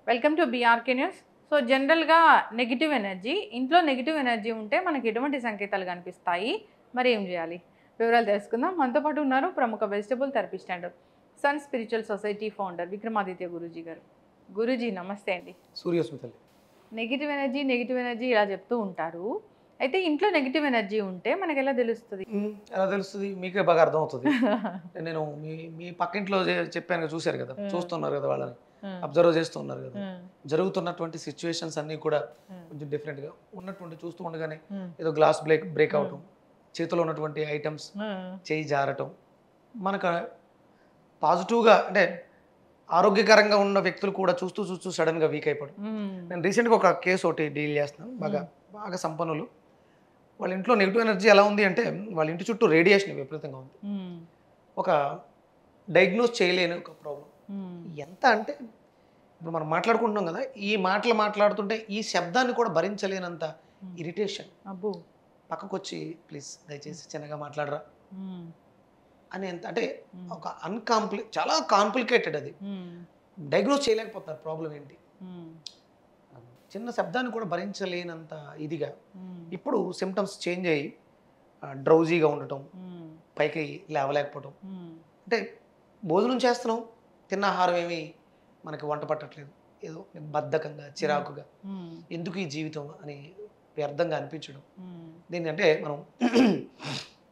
Welcome to BRK news. So జనరల్గా negative energy, ఇంట్లో negative energy ఉంటే మనకి ఎటువంటి సంకేతాలు కనిపిస్తాయి, మరి ఏం చేయాలి, వివరాలు తెలుసుకుందాం. మనతో పాటు ఉన్నారు ప్రముఖ vegetable therapist and son spiritual society founder Vikramaditya Guruji గారు. గురూజీ నమస్తే అండి. సూర్యస్మితల్లి నెగిటివ్ ఎనర్జీ ఇలా చెప్తూ ఉంటారు. అయితే ఇంట్లో నెగిటివ్ ఎనర్జీ ఉంటే మనకి ఎలా తెలుస్తుంది? ఎలా తెలుస్తుంది? మీకే బాగా అర్థమవుతుంది. నేను మీ మీ పక్కింట్లో చెప్పాను, చూశారు కదా, చూస్తున్నారు కదా, వాళ్ళని అబ్జర్వ్ చేస్తున్నారు కదా, జరుగుతున్నటువంటి సిచ్యువేషన్స్ అన్నీ కూడా కొంచెం డిఫరెంట్గా ఉన్నటువంటి చూస్తూ ఉండగానే ఏదో గ్లాస్ బ్రేక్ అవటం, చేతిలో ఉన్నటువంటి ఐటమ్స్ చేయి జారటం, మనకు పాజిటివ్గా అంటే ఆరోగ్యకరంగా ఉన్న వ్యక్తులు కూడా చూస్తూ చూస్తూ సడన్గా వీక్ అయిపోవడం. నేను రీసెంట్గా ఒక కేసు ఒకటి డీల్ చేస్తున్నాను. బాగా సంపన్నులు, వాళ్ళ ఇంట్లో నెగిటివ్ ఎనర్జీ ఎలా ఉంది అంటే వాళ్ళ ఇంటి చుట్టూ రేడియేషన్ విపరీతంగా ఉంది. ఒక డయాగ్నోస్ చేయలేని ఒక ప్రాబ్లం. ఎంత అంటే ఇప్పుడు మనం మాట్లాడుకుంటున్నాం కదా, ఈ మాటలు మాట్లాడుతుంటే ఈ శబ్దాన్ని కూడా భరించలేనంత ఇరిటేషన్. పక్కకు వచ్చి ప్లీజ్ దయచేసి చిన్నగా మాట్లాడరా అని ఎంత అంటే ఒక చాలా కాంప్లికేటెడ్. అది డయాగ్నోస్ చేయలేకపోతున్నారు ప్రాబ్లం ఏంటి. చిన్న శబ్దాన్ని కూడా భరించలేనంత ఇదిగా ఇప్పుడు సిమ్టమ్స్ చేంజ్ అయ్యి డ్రౌజీగా ఉండటం, పైకి లేవలేకపోవటం, అంటే భోజనం చేస్తున్నాం, తిన్న ఆహారం ఏమి మనకి వంట పట్టట్లేదు, ఏదో బద్ధకంగా చిరాకుగా, ఎందుకు ఈ జీవితం అని వ్యర్థంగా అనిపించడం. దీన్ని అంటే మనం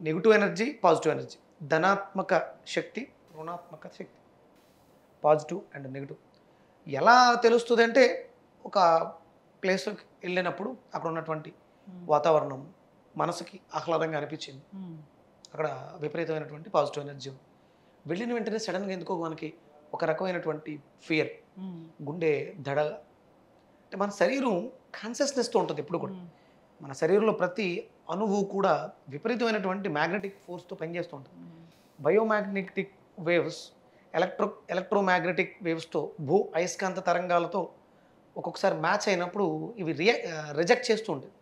నెగిటివ్ ఎనర్జీ, పాజిటివ్ ఎనర్జీ, ధనాత్మక శక్తి, రుణాత్మక శక్తి, పాజిటివ్ అండ్ నెగిటివ్ ఎలా తెలుస్తుంది అంటే ఒక ప్లేస్లోకి వెళ్ళినప్పుడు అక్కడ ఉన్నటువంటి వాతావరణం మనసుకి ఆహ్లాదంగా అనిపించింది, అక్కడ విపరీతమైనటువంటి పాజిటివ్ ఎనర్జీ ఉంది. వెళ్ళిన వెంటనే సడన్గా ఎందుకో మనకి ఒక రకమైనటువంటి ఫియర్, గుండె దడ, అంటే మన శరీరం కాన్షియస్నెస్తో ఉంటుంది ఎప్పుడు కూడా. మన శరీరంలో ప్రతి అణువు కూడా విపరీతమైనటువంటి మ్యాగ్నెటిక్ ఫోర్స్తో పనిచేస్తూ ఉంటుంది. బయోమాగ్నెటిక్ వేవ్స్, ఎలక్ట్రోమాగ్నెటిక్ వేవ్స్తో, భూ అయస్కాంత తరంగాలతో ఒక్కొక్కసారి మ్యాచ్ అయినప్పుడు ఇవి రిజెక్ట్ చేస్తూ ఉంటాయి.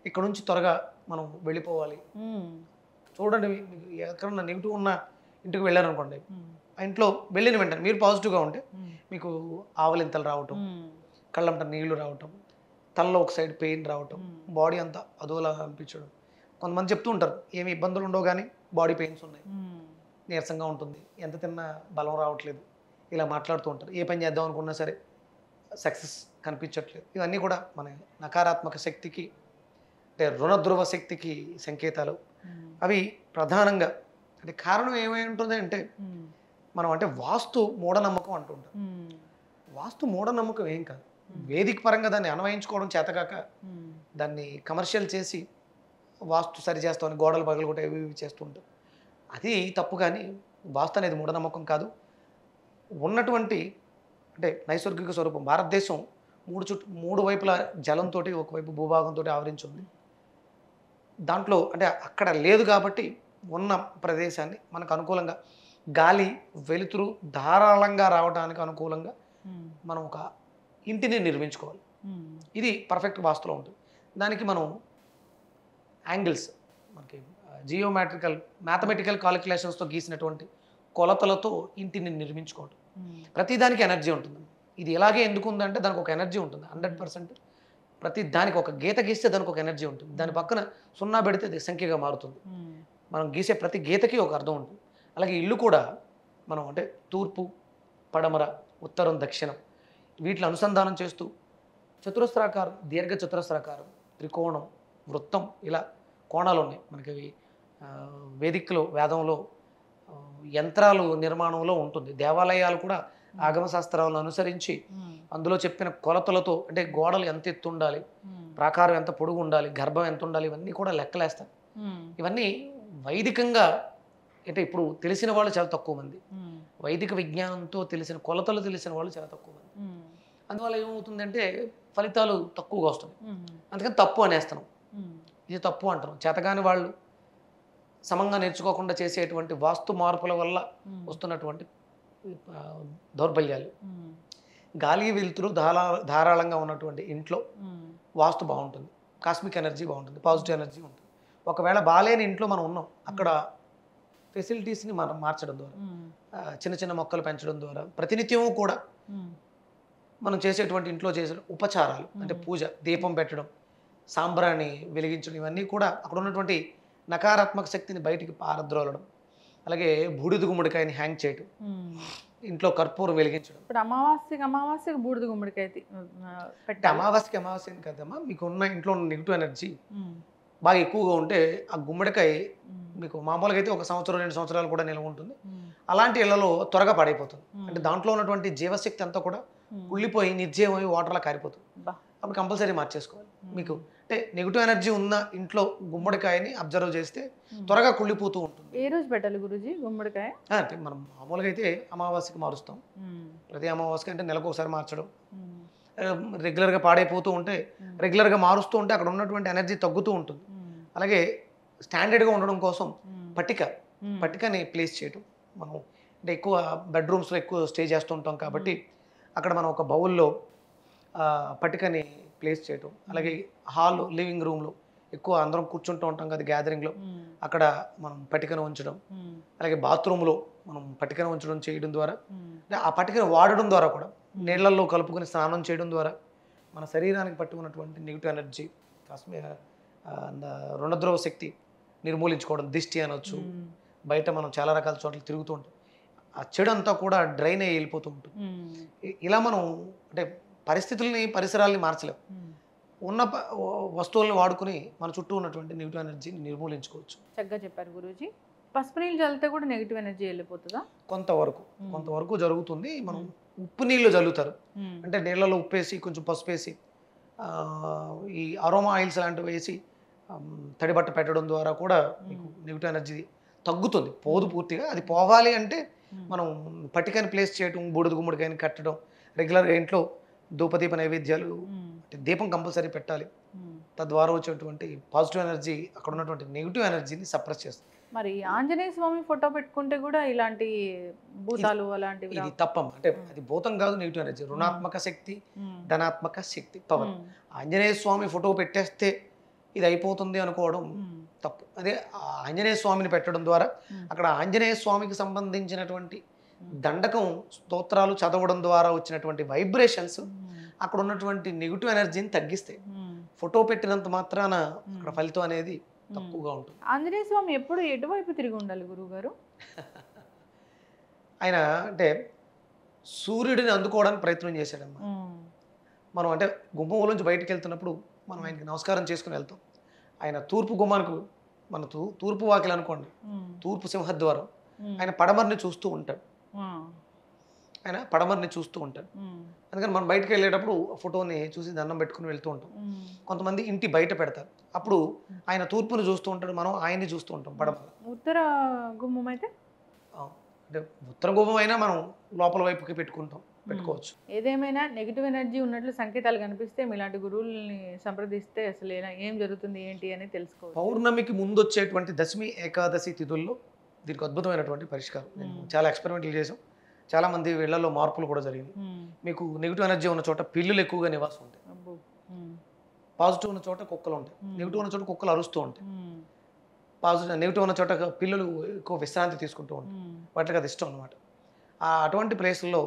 ఇక్కడ నుంచి త్వరగా మనం వెళ్ళిపోవాలి. చూడండి, ఎక్కడన్నా నెగిటివ్ ఉన్న ఇంటికి వెళ్ళారనుకోండి, ఆ ఇంట్లో వెళ్ళిన వెంటనే మీరు పాజిటివ్గా ఉంటే మీకు ఆవలింతలు రావటం, కళ్ళంట నీళ్లు రావటం, తలలో ఒక సైడ్ పెయిన్ రావటం, బాడీ అంతా అదోలా అనిపించడం. కొంతమంది చెప్తూ ఉంటారు ఏమి ఇబ్బందులు ఉండవు కానీ బాడీ పెయిన్స్ ఉన్నాయి, నీరసంగా ఉంటుంది, ఎంత తిన్నా బలం రావట్లేదు, ఇలా మాట్లాడుతూ ఉంటారు. ఏ పని చేద్దాం అనుకున్నా సరే సక్సెస్ కనిపించట్లేదు. ఇవన్నీ కూడా మన నకారాత్మక శక్తికి, అంటే రుణధ్రువ శక్తికి సంకేతాలు. అవి ప్రధానంగా అంటే కారణం ఏమై ఉంటుంది అంటే మనం అంటే వాస్తు మూఢనమ్మకం అంటుంటాం. వాస్తు మూఢనమ్మకం ఏం కాదు, వేదిక పరంగా దాన్ని అన్వయించుకోవడం చేతకాక దాన్ని కమర్షియల్ చేసి వాస్తు సరి చేస్తామని గోడలు పగలగొట్టే ఇవి చేస్తూ ఉంటాం. అది తప్పు. కానీ వాస్తు అనేది మూఢనమ్మకం కాదు. ఉన్నటువంటి అంటే నైసర్గిక స్వరూపం. భారతదేశం మూడు వైపుల జలంతో, ఒకవైపు భూభాగంతో ఆవరించి ఉంది. దాంట్లో అంటే అక్కడ లేదు కాబట్టి ఉన్న ప్రదేశాన్ని మనకు అనుకూలంగా గాలి వెలుతురు ధారాళంగా రావడానికి అనుకూలంగా మనం ఒక ఇంటిని నిర్మించుకోవాలి. ఇది పర్ఫెక్ట్ వాస్తులో ఉంటుంది. దానికి మనం యాంగిల్స్, మనకి మ్యాథమెటికల్ కాలిక్యులేషన్స్తో గీసినటువంటి కొలతలతో ఇంటిని నిర్మించుకోవడం. ప్రతిదానికి ఎనర్జీ ఉంటుంది. ఇది ఎలాగే ఎందుకు ఉందంటే దానికి ఒక ఎనర్జీ ఉంటుంది 100%. ప్రతి దానికి ఒక గీత గీస్తే దానికి ఒక ఎనర్జీ ఉంటుంది. దాని పక్కన 0 పెడితే అది సంఖ్యగా మారుతుంది. మనం గీసే ప్రతి గీతకి ఒక అర్థం ఉంటుంది. అలాగే ఇల్లు కూడా మనం అంటే తూర్పు, పడమర, ఉత్తరం, దక్షిణం వీటిని అనుసంధానం చేస్తూ చతురస్రాకారం, దీర్ఘ చతురస్రాకారం, త్రికోణం, వృత్తం, ఇలా కోణాలు ఉన్నాయి మనకి. వేదికలో వేదంలో యంత్రాలు నిర్మాణంలో ఉంటుంది. దేవాలయాలు కూడా ఆగమ శాస్త్రాలను అనుసరించి అందులో చెప్పిన కొలతలతో, అంటే గోడలు ఎంత ఎత్తు ఉండాలి, ప్రాకారం ఎంత పొడుగు ఉండాలి, గర్భం ఎంత ఉండాలి, ఇవన్నీ కూడా లెక్కలేస్తారు. ఇవన్నీ వైదికంగా అంటే ఇప్పుడు తెలిసిన వాళ్ళు చాలా తక్కువ మంది, వైదిక విజ్ఞానంతో తెలిసిన కొలతలు తెలిసిన వాళ్ళు చాలా తక్కువ మంది. అందువల్ల ఏమవుతుందంటే ఫలితాలు తక్కువగా వస్తుంది. అందుకని తప్పు అనేస్తున్నాం, ఇది తప్పు అంటాం. చేతగాని వాళ్ళు సమంగా నేర్చుకోకుండా చేసేటువంటి వాస్తు మార్పుల వల్ల వస్తున్నటువంటి దౌర్బల్యాలు. గాలి వెలుతురు ధారాళంగా ఉన్నటువంటి ఇంట్లో వాస్తు బాగుంటుంది, కాస్మిక్ ఎనర్జీ బాగుంటుంది, పాజిటివ్ ఎనర్జీ ఉంటుంది. ఒకవేళ బాలేని ఇంట్లో మనం ఉన్నాం, అక్కడ ఫెసిలిటీస్ని మనం మార్చడం ద్వారా, చిన్న చిన్న మొక్కలు పెంచడం ద్వారా, ప్రతినిత్యము కూడా మనం చేసేటువంటి ఇంట్లో చేసే ఉపచారాలు అంటే పూజ, దీపం పెట్టడం, సాంబ్రాణి వెలిగించడం, ఇవన్నీ కూడా అక్కడ ఉన్నటువంటి నకారాత్మక శక్తిని బయటికి పారద్రోలడం, అలాగే బూడిద గుమ్మడికాయని హ్యాంగ్ చేయడం, ఇంట్లో కర్పూరం వెలిగించడం. ఇప్పుడు అమావాస్యకి బూడిద గుమ్మడికాయ అంటే అమావాస్యకి కదమ్మా, మీకు ఉన్న ఇంట్లో ఉన్న నెగిటివ్ ఎనర్జీ బాగా ఎక్కువగా ఉంటే ఆ గుమ్మడికాయ మీకు మామూలుగా అయితే 1 సంవత్సరం 2 సంవత్సరాలు కూడా నిల్వ ఉంటుంది. అలాంటి ఇళ్లలో త్వరగా పాడైపోతుంది. అంటే దాంట్లో ఉన్నటువంటి జీవశక్తి అంతా కూడా కుళ్ళిపోయి నిర్జీవమై వాటర్లా కారిపోతుంది. అప్పుడు కంపల్సరీ మార్చేసుకోవాలి. మీకు అంటే నెగిటివ్ ఎనర్జీ ఉన్న ఇంట్లో గుమ్మడికాయని అబ్జర్వ్ చేస్తే త్వరగా కుళ్ళిపోతూ ఉంటుంది. ఏ రోజు పెట్టాలి గురూజీ గుమ్మడికాయ? అంటే మనం మామూలుగా అయితే అమావాస్యకి మారుస్తాం. ప్రతి అమావాస్యకి అంటే నెలకు ఒకసారి మార్చడం. రెగ్యులర్గా పాడైపోతూ ఉంటే రెగ్యులర్గా మారుస్తూ ఉంటే అక్కడ ఉన్నటువంటి ఎనర్జీ తగ్గుతూ ఉంటుంది. అలాగే స్టాండర్డ్గా ఉండడం కోసం పట్టికని ప్లేస్ చేయడం. మనం అంటే ఎక్కువ బెడ్రూమ్స్లో ఎక్కువ స్టే చేస్తూ ఉంటాం కాబట్టి అక్కడ మనం ఒక బౌల్లో పట్టికని ప్లేస్ చేయటం. అలాగే హాల్, లివింగ్ రూమ్లో ఎక్కువ అందరం కూర్చుంటూ ఉంటాం కదా గ్యాదరింగ్లో, అక్కడ మనం పట్టికను ఉంచడం. అలాగే బాత్రూంలో మనం పట్టికను ఉంచడం చేయడం ద్వారా, ఆ పట్టికను వాడడం ద్వారా కూడా నీళ్లలో కలుపుకొని స్నానం చేయడం ద్వారా మన శరీరానికి పట్టుకున్నటువంటి నెగిటివ్ ఎనర్జీ, రుణద్రవ శక్తి నిర్మూలించుకోవడం. దిష్టి అనొచ్చు, బయట మనం చాలా రకాల చోట్ల తిరుగుతూ ఉంటాం, ఆ చెడు అంతా కూడా డ్రైన్ అయ్యి వెళ్ళిపోతూ ఉంటుంది. ఇలా మనం అంటే పరిస్థితుల్ని, పరిసరాల్ని మార్చలేం. ఉన్న వస్తువుల్ని వాడుకుని మన చుట్టూ ఉన్నటువంటి నెగిటివ్ ఎనర్జీని నిర్మూలించుకోవచ్చు. చక్కగా చెప్పారు గురూజీ. పసుపు నీళ్ళు చల్లితే కూడా నెగిటివ్ ఎనర్జీ వెళ్ళిపోతుందా? కొంతవరకు జరుగుతుంది. మనం ఉప్పు నీళ్ళు చల్లుతారు, అంటే నీళ్ళలో ఉప్పేసి కొంచెం పసుపు వేసి ఈ అరోమా ఆయిల్స్ లాంటివి వేసి తడిబట్ట పెట్టడం ద్వారా కూడా మీకు నెగిటివ్ ఎనర్జీ తగ్గుతుంది. పోదు పూర్తిగా. అది పోవాలి అంటే మనం పట్టికని ప్లేస్ చేయడం, బూడిద గుమ్మడికాయని కట్టడం, రెగ్యులర్గా ఇంట్లో ధూపదీప నైవేద్యాలు, దీపం కంపల్సరీ పెట్టాలి. తద్వారా వచ్చేటువంటి పాజిటివ్ ఎనర్జీ అక్కడ ఉన్నటువంటి నెగిటివ్ ఎనర్జీని సప్రెస్ చేస్తుంది. మరి ఆంజనేయ స్వామి ఫోటో పెట్టుకుంటే కూడా ఇలాంటి భూతాలు అలాంటివి ఇది తప్పం. అంటే అది భూతం కాదు, నెగిటివ్ ఎనర్జీ, రుణాత్మక శక్తి, ధనాత్మక శక్తి, పవర్. ఆంజనేయ స్వామి ఫోటో పెట్టేస్తే ఇది అయిపోతుంది అనుకోవడం తప్పు. అదే ఆంజనేయ స్వామిని పెట్టడం ద్వారా అక్కడ ఆంజనేయ స్వామికి సంబంధించినటువంటి దండకం, స్తోత్రాలు చదవడం ద్వారా వచ్చినటువంటి వైబ్రేషన్స్ అక్కడ ఉన్నటువంటి నెగిటివ్ ఎనర్జీని తగ్గిస్తాయి. ఫోటో పెట్టినంత మాత్రాన అక్కడ ఫలితం అనేది తక్కువగా ఉంటుంది. ఆంజనేయ స్వామి ఎప్పుడు ఎటువైపు తిరిగి ఉండాలి గురువు గారు? ఆయన అంటే సూర్యుడిని అందుకోవడానికి ప్రయత్నం చేశాడమ్మా. మనం అంటే గుమ్మం నుంచి బయటకు వెళ్తున్నప్పుడు మనం ఆయనకి నమస్కారం చేసుకుని వెళ్తాం. ఆయన తూర్పు గుమ్మానికి, మన తూర్పు వాకిలు అనుకోండి, తూర్పు సింహద్వారం, ఆయన పడమరిని చూస్తూ ఉంటాడు. అందుకని మనం బయటకు వెళ్ళేటప్పుడు ఫోటోని చూసి దండం పెట్టుకుని వెళ్తూ ఉంటాం. కొంతమంది ఇంటి బయట పెడతారు, అప్పుడు ఆయన తూర్పుని చూస్తూ ఉంటాడు, మనం ఆయన్ని చూస్తూ ఉంటాం పడమర. ఉత్తర గుమ్మం అయితే అంటే ఉత్తర గుమ్మం అయినా మనం లోపల వైపుకి పెట్టుకోవచ్చు. ఏదేమైనా నెగిటివ్ ఎనర్జీ ఉన్నట్లు సంకేతాలు కనిపిస్తే మీలాంటి గురువుల్ని సంప్రదిస్తే అసలు ఏం జరుగుతుంది ఏంటి అని తెలుసుకోవచ్చు. పౌర్ణమికి ముందు వచ్చేటువంటి దశమి, ఏకాదశి తిథుల్లో దీనికి అద్భుతమైనటువంటి పరిష్కారం. చాలా ఎక్స్పెరిమెంట్లు చేసాం, చాలా మంది వీళ్ళల్లో మార్పులు కూడా జరిగింది. మీకు నెగిటివ్ ఎనర్జీ ఉన్న చోట పిల్లులు ఎక్కువగా నివాసం ఉంటాయి, పాజిటివ్ ఉన్న చోట కుక్కలు ఉంటాయి. నెగిటివ్ ఉన్న చోట కుక్కలు అరుస్తూ ఉంటాయి, నెగిటివ్ ఉన్న చోట పిల్లులు ఎక్కువ విశ్రాంతి తీసుకుంటూ ఉంటాయి. వాటికి అది ఇష్టం అనమాట. అటువంటి ప్లేసుల్లో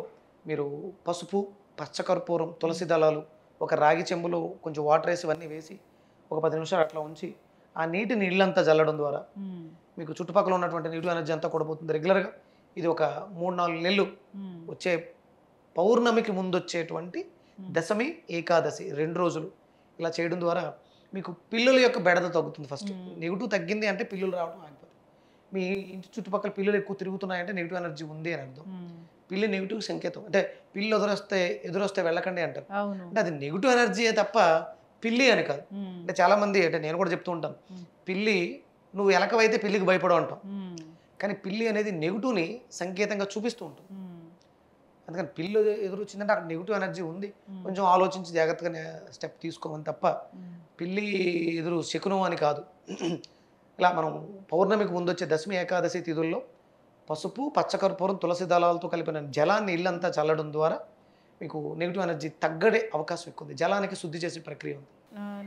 మీరు పసుపు, పచ్చకర్పూరం, తులసి దళాలు, ఒక రాగి చెంబులో కొంచెం వాటర్ వేసి ఇవన్నీ వేసి ఒక 10 నిమిషాలు అట్లా ఉంచి ఆ నీటిని ఇళ్ళంతా చల్లడం ద్వారా మీకు చుట్టుపక్కల ఉన్నటువంటి నెగిటివ్ ఎనర్జీ అంతా కూడా పోతుంది. రెగ్యులర్గా ఇది ఒక 3-4 నెలలు వచ్చే పౌర్ణమికి ముందు వచ్చేటువంటి దశమి, ఏకాదశి 2 రోజులు ఇలా చేయడం ద్వారా మీకు పిల్లుల యొక్క బెడద తగ్గుతుంది. ఫస్ట్ నెగిటివ్ తగ్గింది అంటే పిల్లులు రావడం ఆగిపోతుంది. మీ ఇంటి చుట్టుపక్కల పిల్లులు ఎక్కువ తిరుగుతున్నాయంటే నెగిటివ్ ఎనర్జీ ఉంది అని అర్థం. పిల్లి నెగిటివ్ సంకేతం. అంటే పిల్లి ఎదురొస్తే వెళ్ళకండి అంటారు. అంటే అది నెగిటివ్ ఎనర్జీయే తప్ప పిల్లి అని కాదు. అంటే చాలా మంది, అంటే నేను కూడా చెప్తూ ఉంటాను, పిల్లి నువ్వు ఎలకవైతే పిల్లికి భయపడవు అంటాం, కానీ పిల్లి అనేది నెగిటివ్ని సంకేతంగా చూపిస్తూ ఉంటుంది. అందుకని పిల్లి ఎదురొచ్చిందంటే అక్కడ నెగిటివ్ ఎనర్జీ ఉంది, కొంచెం ఆలోచించి జాగ్రత్తగా స్టెప్ తీసుకోమని తప్ప పిల్లి ఎదురు శకునం అని కాదు. ఇలా మనం పౌర్ణమికి ముందు వచ్చే దశమి, ఏకాదశి తిథుల్లో పసుపు, పచ్చకర్పూరం, తులసి దళాలతో కలిపిన జలాన్ని ఇల్లంతా చల్లడం ద్వారా మీకు నెగిటివ్ ఎనర్జీ తగ్గడే అవకాశం ఎక్కువ ఉంది. జలానికి శుద్ధి చేసే ప్రక్రియ ఉంది.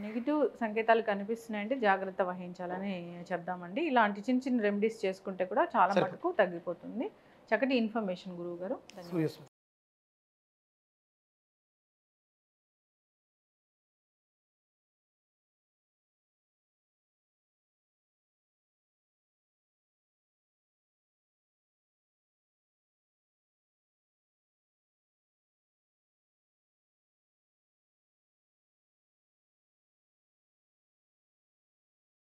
నెగిటివ్ సంకేతాలు కనిపిస్తున్నాయంటే జాగ్రత్త వహించాలని చెప్దామండి. ఇలాంటి చిన్న చిన్న రెమెడీస్ చేసుకుంటే కూడా చాలా మటుకు తగ్గిపోతుంది. చక్కటి ఇన్ఫర్మేషన్ గురువు గారు.